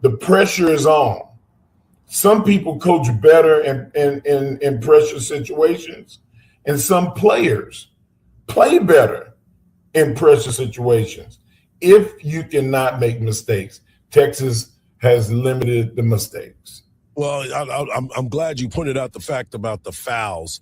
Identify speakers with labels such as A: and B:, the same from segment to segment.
A: The pressure is on. Some people coach better in pressure situations, and some players play better in pressure situations. If you cannot make mistakes, Texas has limited the mistakes.
B: Well, I'm glad you pointed out the fact about the fouls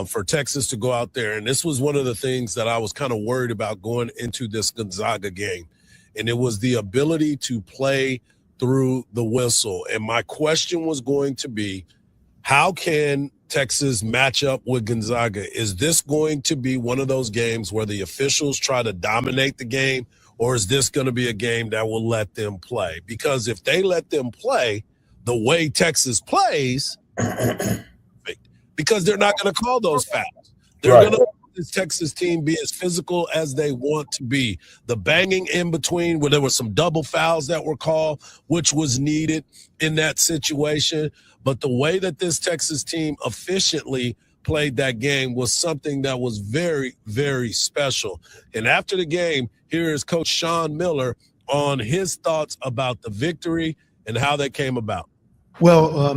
B: for Texas to go out there. And this was one of the things that I was kind of worried about going into this Gonzaga game. And it was the ability to play through the whistle. And my question was going to be, how can Texas match up with Gonzaga? Is this going to be one of those games where the officials try to dominate the game, or is this going to be a game that will let them play? Because if they let them play the way Texas plays, because they're not going to call those fouls. They're going to let this Texas team be as physical as they want to be. The banging in between, where there were some double fouls that were called, which was needed in that situation. But the way that this Texas team efficiently played that game was something that was very, very special. And after the game, here is Coach Sean Miller on his thoughts about the victory and how they came about.
C: Well,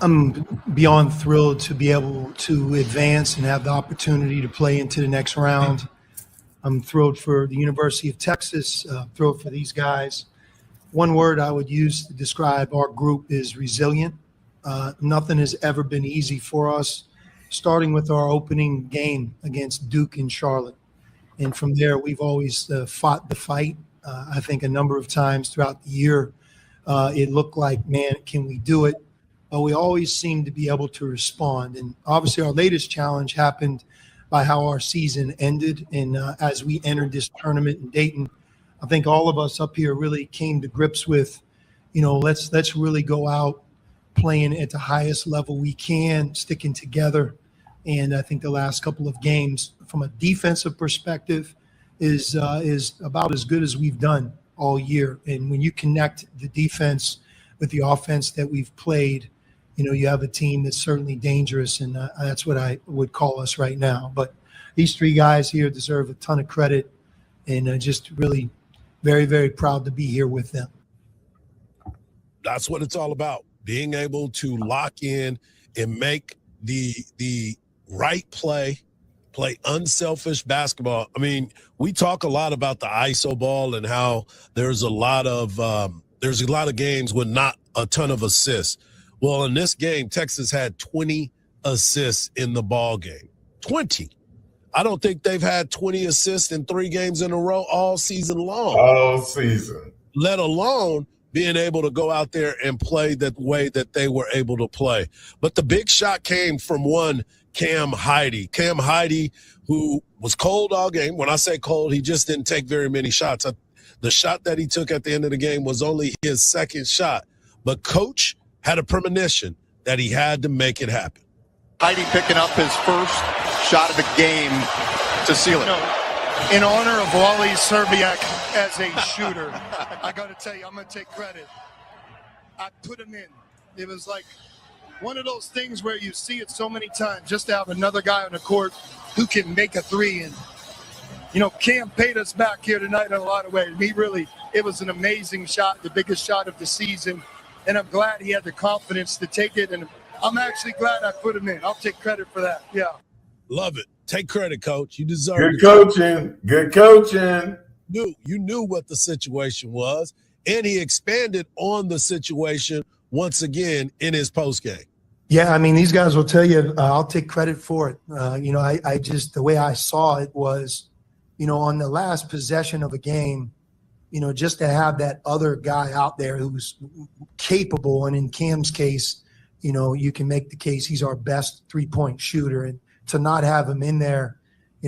C: I'm beyond thrilled to be able to advance and have the opportunity to play into the next round. I'm thrilled for the University of Texas, thrilled for these guys. One word I would use to describe our group is resilient. Nothing has ever been easy for us, starting with our opening game against Duke in Charlotte. And from there, we've always fought the fight. I think a number of times throughout the year, it looked like, man, can we do it? But we always seem to be able to respond. And obviously our latest challenge happened by how our season ended. And as we entered this tournament in Dayton, I think all of us up here really came to grips with, let's really go out playing at the highest level we can, sticking together. And I think the last couple of games from a defensive perspective is about as good as we've done all year. And when you connect the defense with the offense that we've played, you have a team that's certainly dangerous, and that's what I would call us right now. But these three guys here deserve a ton of credit, and just really very, very proud to be here with them.
B: That's what it's all about, being able to lock in and make the right play unselfish basketball. I mean, we talk a lot about the ISO ball and how there's a lot of games with not a ton of assists. Well, in this game, Texas had 20 assists in the ball game. 20. I don't think they've had 20 assists in 3 games in a row all season long.
A: All season.
B: Let alone being able to go out there and play the way that they were able to play. But the big shot came from one Cam Heide. Cam Heide, who was cold all game. When I say cold, he just didn't take very many shots. The shot that he took at the end of the game was only his second shot. But Coach had a premonition that he had to make it happen.
D: Heide picking up his first shot of the game to seal it.
E: In honor of Wally Serbiak as a shooter, I got to tell you, I'm going to take credit. I put him in. It was like one of those things where you see it so many times, just to have another guy on the court who can make a three. And, Cam paid us back here tonight in a lot of ways. It was an amazing shot, the biggest shot of the season. And I'm glad he had the confidence to take it. And I'm actually glad I put him in. I'll take credit for that. Yeah.
B: Love it. Take credit, Coach. You deserve it.
A: Good coaching.
B: You knew what the situation was, and he expanded on the situation once again in his postgame.
C: Yeah, I mean, these guys will tell you, I'll take credit for it. I just, the way I saw it was, on the last possession of a game, just to have that other guy out there who's capable, and in Cam's case, you can make the case he's our best three-point shooter, and to not have him in there,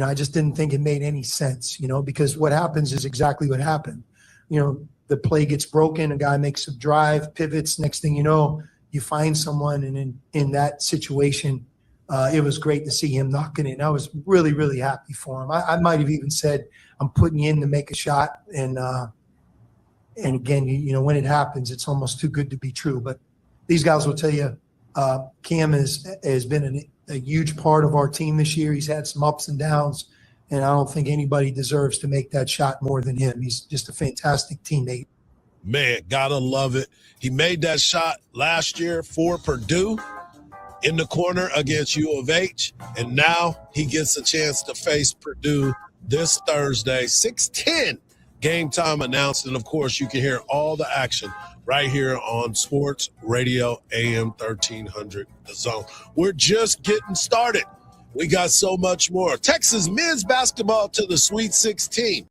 C: I just didn't think it made any sense, because what happens is exactly what happened. The play gets broken, a guy makes a drive, pivots, next thing you know, you find someone, and in that situation, it was great to see him knocking it. I was really, really happy for him. I might have even said, I'm putting you in to make a shot, and again, when it happens, it's almost too good to be true. But these guys will tell you, Cam has been a huge part of our team this year. He's had some ups and downs, and I don't think anybody deserves to make that shot more than him. He's just a fantastic teammate.
B: Man, gotta love it. He made that shot last year for Purdue in the corner against U of H, and now he gets a chance to face Purdue this Thursday, 6:10 game time announced. And, of course, you can hear all the action right here on Sports Radio AM 1300, The Zone. We're just getting started. We got so much more. Texas men's basketball to the Sweet 16.